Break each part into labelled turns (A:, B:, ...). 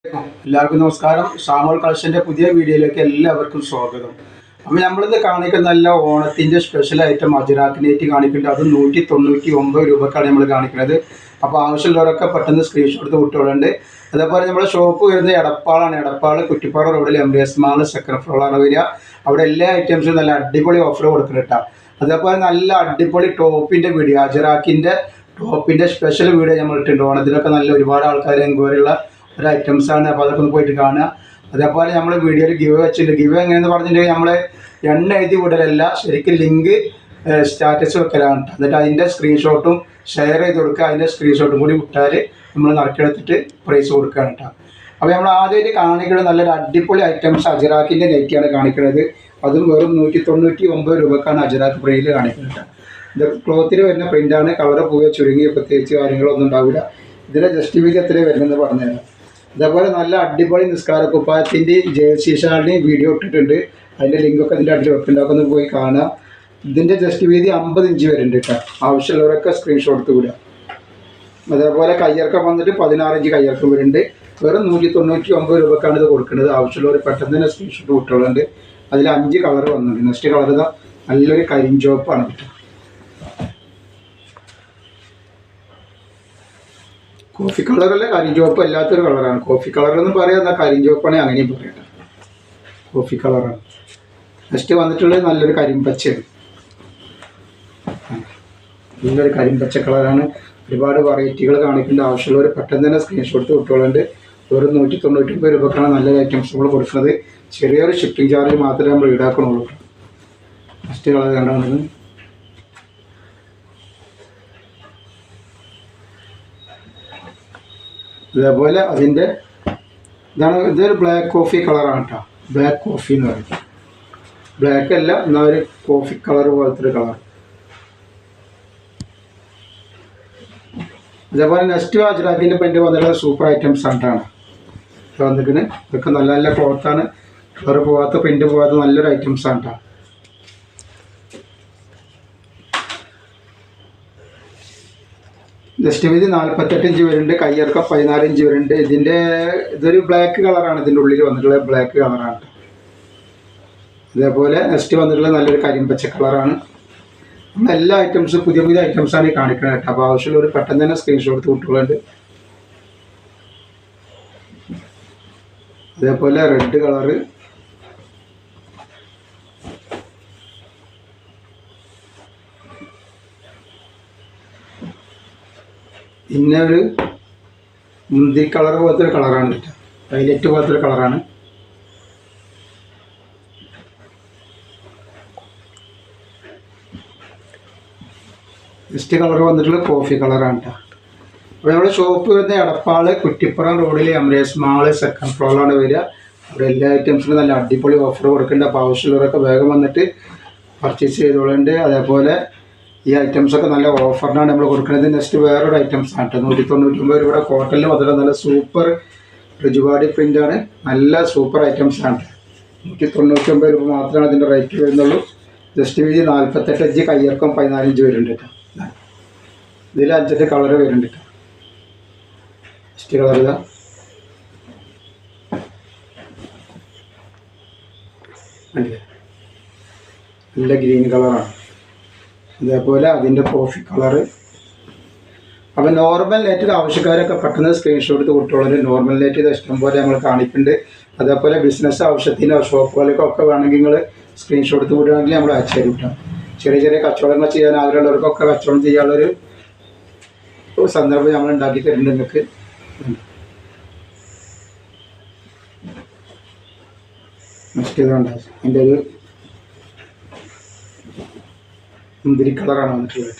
A: എല്ലാവർക്കും നമസ്കാരം. ഷാമോൾ കളക്ഷൻ്റെ പുതിയ വീഡിയോയിലേക്ക് എല്ലാവർക്കും സ്വാഗതം. അപ്പോൾ നമ്മളിത് കാണിക്കുന്ന നല്ല ഓണത്തിൻ്റെ സ്പെഷ്യൽ ഐറ്റം അജറാക്ക് നെറ്റ് കാണിക്കുന്നുണ്ട്. അത് 199 രൂപക്കാണ് നമ്മൾ കാണിക്കുന്നത്. അപ്പോൾ ആവശ്യമുള്ളവരൊക്കെ പെട്ടെന്ന് സ്ക്രീൻഷോട്ട് വിട്ടുകൊള്ളുന്നുണ്ട്. അതേപോലെ നമ്മുടെ ഷോപ്പ് വരുന്നത് എടപ്പാളാണ്. എടപ്പാൾ കുറ്റിപ്പാറ റോഡിൽ എംബിഎസ് മാൾ സെക്കൻഡ് ഫ്ലോറാണ് വരിക. അവിടെ എല്ലാ ഐറ്റംസും നല്ല അടിപൊളി ഓഫർ കൊടുക്കുന്നുണ്ട്. അതേപോലെ നല്ല അടിപൊളി ടോപ്പിൻ്റെ വീഡിയോ, അജറാക്കിൻ്റെ ടോപ്പിൻ്റെ സ്പെഷ്യൽ വീഡിയോ നമ്മൾ ഇട്ടിട്ടുണ്ട്. ഓണത്തിലൊക്കെ നല്ല ഒരുപാട് ആൾക്കാർ എൻക്വയറി ഉള്ള ഒരു ഐറ്റംസാണ്. അപ്പോൾ അതൊക്കെ ഒന്ന് പോയിട്ട് കാണുക. അതേപോലെ നമ്മൾ വീഡിയോയിൽ ഗിവ് വെച്ചിട്ടുണ്ട്. ഗിവ് എങ്ങനെയെന്ന് പറഞ്ഞിട്ടുണ്ടെങ്കിൽ നമ്മൾ എണ്ണ എഴുതി വിടലല്ല, ശരിക്കും ലിങ്ക് സ്റ്റാറ്റസ് വെക്കലാണ്. എന്നിട്ട് അതിൻ്റെ സ്ക്രീൻഷോട്ടും ഷെയർ ചെയ്ത് കൊടുക്കുക. അതിൻ്റെ സ്ക്രീൻഷോട്ടും കൂടി വിട്ടാൽ നമ്മൾ നറുക്കെടുത്തിട്ട് പ്രൈസ് കൊടുക്കുകയാണ് കേട്ടോ. അപ്പോൾ നമ്മൾ ആദ്യമായിട്ട് കാണിക്കുന്നത് നല്ലൊരു അടിപൊളി ഐറ്റംസ് അജറാക്കിൻ്റെ നെറ്റിയാണ് കാണിക്കുന്നത്. അതും വെറും 199 രൂപക്കാണ് അജറാക്ക് പ്രിൻ്റ് കാണിക്കുന്നത്. ഇത് ക്ലോത്തിൽ വരുന്ന പ്രിൻ്റാണ്. കളറ് പോവുക ചുരുങ്ങിയ പ്രത്യേകിച്ച് കാര്യങ്ങളൊന്നും ഉണ്ടാവില്ല. ഇതിൻ്റെ ജസ്റ്റ് വീതി എത്ര വരുന്നത് പറഞ്ഞുതരാം. അതേപോലെ നല്ല അടിപൊളി നിസ്കാര കുപ്പായത്തിൻ്റെയും ജേഴ്സി ഷാളിൻ്റെയും വീഡിയോ ഇട്ടിട്ടുണ്ട്. അതിൻ്റെ ലിങ്കൊക്കെ ഇതിൻ്റെ അടിയിൽ വെക്കുന്നുണ്ടാവും, ഒന്ന് പോയി കാണുക. ഇതിൻ്റെ ജസ്റ്റ് വീതി 50 ഇഞ്ച് വരുന്നുണ്ട് കേട്ടോ. ആവശ്യമുള്ളവരൊക്കെ സ്ക്രീൻഷോട്ട് എടുത്ത് വിടുക. അതേപോലെ കയ്യിറക്കം വന്നിട്ട് 16 ഇഞ്ച് കയ്യിറക്കം വരുന്നുണ്ട്. വെറും 199 രൂപക്കാണ് ഇത് കൊടുക്കുന്നത്. ആവശ്യമുള്ളവർ പെട്ടെന്ന് തന്നെ സ്ക്രീൻഷോട്ട് വിട്ടുകളുണ്ട്. അതിൽ 5 കളർ വന്നിട്ടുണ്ട്. നെക്സ്റ്റ് കളർ ഇതാ നല്ലൊരു കരിഞ്ചോപ്പാണ് കേട്ടോ. കോഫി കളറല്ല, കരിഞ്ചുവപ്പ് അല്ലാത്തൊരു കളറാണ്. കോഫി കളർ എന്ന് പറയാം, എന്നാൽ കരിഞ്ചുവപ്പാണെങ്കിൽ അങ്ങനെയും പറയട്ടെ. കോഫി കളറാണ്. നെക്സ്റ്റ് വന്നിട്ടുള്ളത് നല്ലൊരു കരിമ്പച്ചയാണ്. നല്ലൊരു കരിമ്പച്ച കളറാണ്. ഒരുപാട് വെറൈറ്റികൾ കാണിക്കേണ്ട. ആവശ്യമുള്ളവർ പെട്ടെന്ന് തന്നെ സ്ക്രീൻഷോട്ട് വിട്ടുകളുണ്ട്. വെറും 199 രൂപക്കാണ് നല്ല ഐറ്റംസ് നമ്മൾ കൊടുക്കുന്നത്. ചെറിയൊരു ഷിപ്പിംഗ് ചാർജ് മാത്രമേ നമ്മൾ ഈടാക്കണുള്ളൂ. നെക്സ്റ്റ് കളർ കണ്ടാണ്. അതേപോലെ അതിൻ്റെ ഇതൊരു ബ്ലാക്ക് കോഫി കളറാണ് കേട്ടോ. ബ്ലാക്ക് കോഫി എന്ന് പറയും. ബ്ലാക്ക് അല്ല, എന്നാൽ ഒരു കോഫി കളർ പോലത്തെ ഒരു കളർ. അതേപോലെ നെക്സ്റ്റ് അജറാക്കിൻ്റെ പെയിൻറ്റ് വന്നിട്ടുള്ള സൂപ്പർ ഐറ്റംസ് ആണ് വന്നിരിക്കുന്നത്. ഇതൊക്കെ നല്ല നല്ല ക്ലോത്താണ്. കളർ പോകാത്ത പെയിൻറ്റ് പോകാത്ത നല്ലൊരു ഐറ്റംസ് ആണ് കേട്ടോ. ജസ്റ്റ് വീതി 48 ഇഞ്ച് വരുന്നുണ്ട്. കയ്യിറക്കം 14 ഇഞ്ച് വരുന്നുണ്ട്. ഇതൊരു ബ്ലാക്ക് കളറാണ്. ഇതിൻ്റെ ഉള്ളിൽ വന്നിട്ടുള്ള ബ്ലാക്ക് കളറാണ്. അതേപോലെ നെക്സ്റ്റ് വന്നിട്ടുള്ള നല്ലൊരു കരിമ്പച്ച കളറാണ്. നമ്മൾ എല്ലാ ഐറ്റംസും പുതിയ പുതിയ ഐറ്റംസാണ് ഈ കാണിക്കുന്നത് കേട്ടോ. അപ്പോൾ ആവശ്യമുള്ളവർ പെട്ടെന്ന് തന്നെ സ്ക്രീൻഷോട്ട് വിട്ടുകളുണ്ട്. അതേപോലെ റെഡ് കളറ്, പിന്നെ ഒരു മുന്തിരി കളർ പോലത്തെ ഒരു കളറാണ് കേട്ടോ. വൈലറ്റ് പോലത്തെ ഒരു കളറാണ്. നെക്സ്റ്റ് കളർ വന്നിട്ടുള്ള കോഫി കളറാണ് കേട്ടോ. അപ്പോൾ നമ്മുടെ ഷോപ്പ് വരുന്ന എടപ്പാൾ കുറ്റിപ്പുറം റോഡിൽ എംബിഎസ് മാൾ സെക്കൻഡ് ഫ്ലോറിലാണ് വരിക. അവിടെ എല്ലാ ഐറ്റംസിനും നല്ല അടിപൊളി ഓഫർ കൊടുക്കുന്നുണ്ട്. അപ്പോൾ ആവശ്യമുള്ളവരൊക്കെ വേഗം വന്നിട്ട് പർച്ചേസ് ചെയ്തോളുണ്ട്. അതേപോലെ ഈ ഐറ്റംസൊക്കെ നല്ല ഓഫറിനാണ് നമ്മൾ കൊടുക്കുന്നത്. നെക്സ്റ്റ് വേറൊരു ഐറ്റംസ് ആണ് കേട്ടോ. 199 രൂപയുടെ കോട്ടണിൽ വന്നിട്ട് നല്ല സൂപ്പർ റിജുവാടി പ്രിൻ്റാണ്. നല്ല സൂപ്പർ ഐറ്റംസ് ആണ്. 199 രൂപ മാത്രമാണ് ഇതിൻ്റെ റേറ്റ് വരുന്നുള്ളൂ. ജസ്റ്റ് വീതി 48 ഇഞ്ച്, കയ്യിറക്കം 14 ഇഞ്ച് വരുന്നുണ്ട് കേട്ടോ. ഇതിൽ 5 കളർ വരുന്നുണ്ട് കേട്ടോ. നെക്സ്റ്റ് കളർ ഇതാ നല്ല ഗ്രീൻ കളറാണ്. അതേപോലെ അതിൻ്റെ കോഫി കളറ്. അപ്പോൾ നോർമൽ നെറ്റിൽ ആവശ്യക്കാരൊക്കെ പെട്ടെന്ന് സ്ക്രീൻഷോട്ട് എടുത്ത് കൊടുത്തോളൂ. നോർമൽ നെറ്റ് ഇത് ഇഷ്ടം പോലെ നമ്മൾ കാണിക്കുന്നുണ്ട്. അതേപോലെ ബിസിനസ് ആവശ്യത്തിന് ഷോപ്പുകളിലേക്കൊക്കെ വേണമെങ്കിൽ നിങ്ങൾ സ്ക്രീൻഷോട്ട് എടുത്ത് വിടുകയാണെങ്കിൽ നമ്മൾ അയച്ചു തരും കേട്ടോ. ചെറിയ ചെറിയ കച്ചവടങ്ങൾ ചെയ്യാൻ ആഗ്രഹമുള്ളവർക്കൊക്കെ കച്ചവടം ചെയ്യാനുള്ളൊരു സന്ദർഭം നമ്മൾ ഉണ്ടാക്കി തരുന്നുണ്ട് നിങ്ങൾക്ക്. നെക്സ്റ്റ് ഇതുണ്ട്. അതിൻ്റെ ഒരു മുന്തിരി കളറാണ് വന്നിട്ടുള്ളത്.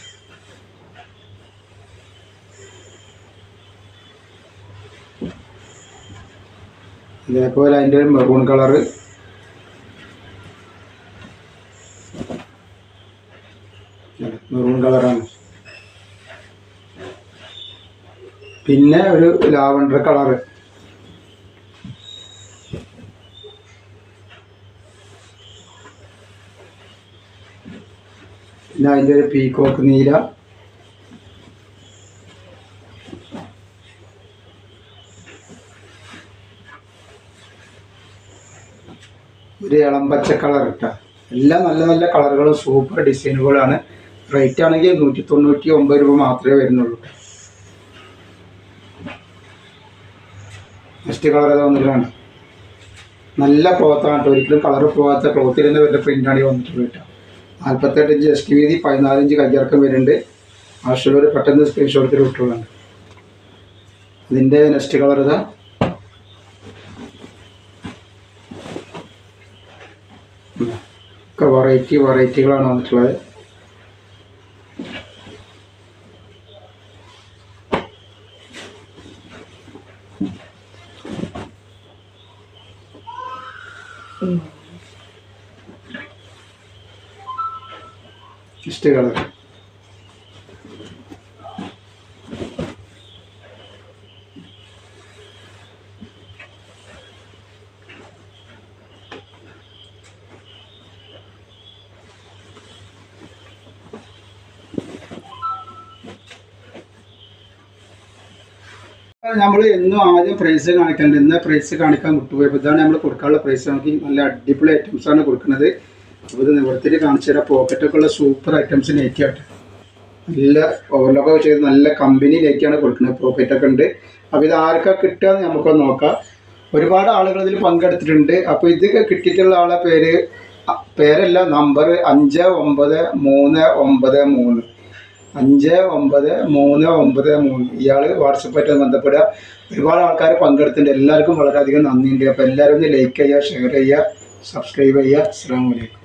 A: അതേപോലെ അതിൻ്റെ ഒരു മെറൂൺ കളറ്. മെറൂൺ കളറാണ്. പിന്നെ ഒരു ലാവണ്ടർ കളറ്. പിന്നെ അതിൻ്റെ ഒരു പീക്കോക്ക് നീല. ഒരു ഇളം പച്ച കളർ ഇട്ടാ. എല്ലാം നല്ല നല്ല കളറുകളും സൂപ്പർ ഡിസൈനുകളാണ്. റേറ്റ് ആണെങ്കിൽ 199 രൂപ മാത്രമേ വരുന്നുള്ളൂ. നെക്സ്റ്റ് കളർ ഏതാ വന്നിട്ടാണ്. നല്ല ക്ലോത്താണ് കേട്ടോ, ഒരിക്കലും കളർ പോകാത്ത ക്ലോത്തിൽ തന്നെ വരുന്ന പ്രിൻ്റാണ് ഈ വന്നിട്ടുള്ളത് കേട്ടോ. 48 ഇഞ്ച് ചെസ്റ്റ് വീതി, 14 ഇഞ്ച് കയ്യിറക്കം വരുന്നുണ്ട്. ആവശ്യമുള്ളവർ പെട്ടെന്ന് സ്ക്രീൻഷോട്ടിൽ വിട്ടുള്ളതാണ്. ഇതിൻ്റെ നെക്സ്റ്റ് കളർ ഇതാ. ഒക്കെ വെറൈറ്റികളാണ് വന്നിട്ടുള്ളത്. നെക്സ്റ്റ് കളർ നമ്മൾ എന്നും ആദ്യം പ്രൈസ് കാണിക്കേണ്ടത്. ഇന്ന് പ്രൈസ് കാണിക്കാൻ വിട്ടുപോയപ്പോൾ ഇതാണ് നമ്മൾ കൊടുക്കാനുള്ള പ്രൈസ്. നമുക്ക് നല്ല അടിപൊളി ഐറ്റംസാണ് കൊടുക്കുന്നത്. അപ്പോൾ ഇത് നിവർത്തിയിട്ട് കാണിച്ചു തരാം. പോക്കറ്റൊക്കെ ഉള്ള സൂപ്പർ ഐറ്റംസ് നെറ്റിയായിട്ട് നല്ല ഓവർലോക്കൊക്കെ ചെയ്ത് നല്ല കമ്പനി നെറ്റിയാണ് കൊടുക്കുന്നത്. പോക്കറ്റൊക്കെ ഉണ്ട്. അപ്പോൾ ഇത് ആർക്കാണ് കിട്ടുകയെന്ന് നമുക്കൊന്ന് നോക്കാം. ഒരുപാട് ആളുകൾ ഇതിൽ പങ്കെടുത്തിട്ടുണ്ട്. അപ്പോൾ ഇത് കിട്ടിയിട്ടുള്ള ആളെ പേരല്ല, നമ്പർ 59393 59393. ഇയാൾ വാട്സപ്പായിട്ട് ബന്ധപ്പെടുക. ഒരുപാട് ആൾക്കാർ പങ്കെടുത്തിട്ടുണ്ട്. എല്ലാവർക്കും വളരെയധികം നന്ദിയുണ്ട്. അപ്പോൾ എല്ലാവരും ഒന്ന് ലൈക്ക് ചെയ്യുക, ഷെയർ ചെയ്യുക, സബ്സ്ക്രൈബ് ചെയ്യുക. അസ്സലാമു അലൈക്കും.